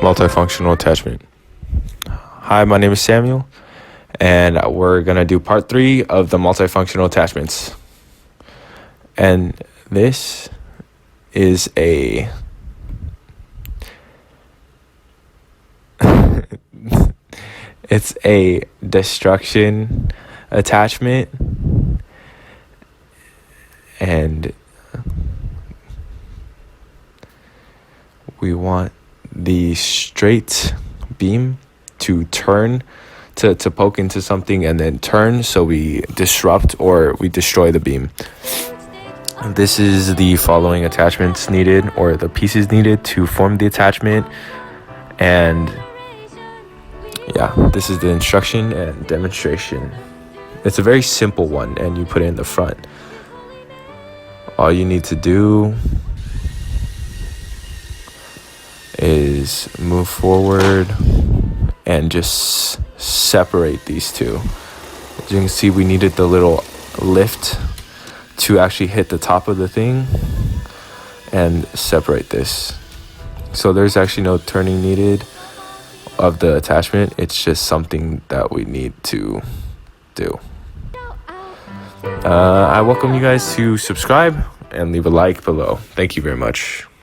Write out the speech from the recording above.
multifunctional attachment. Hi, my name is Samuel, and we're gonna do part 3 of the multifunctional attachments. And this is a it's a destruction attachment, and we want the straight beam to turn, to poke into something and then turn, so we disrupt or we destroy the beam. This is the following attachments needed, or the pieces needed to form the attachment. And yeah, this is the instruction and demonstration. It's a very simple one, and you put it in the front. All you need to do is move forward and just separate these two. As you can see, we needed the little lift to actually hit the top of the thing and separate this. So there's actually no turning needed of the attachment. It's just something that we need to do. I welcome you guys to subscribe and leave a like below. Thank you very much.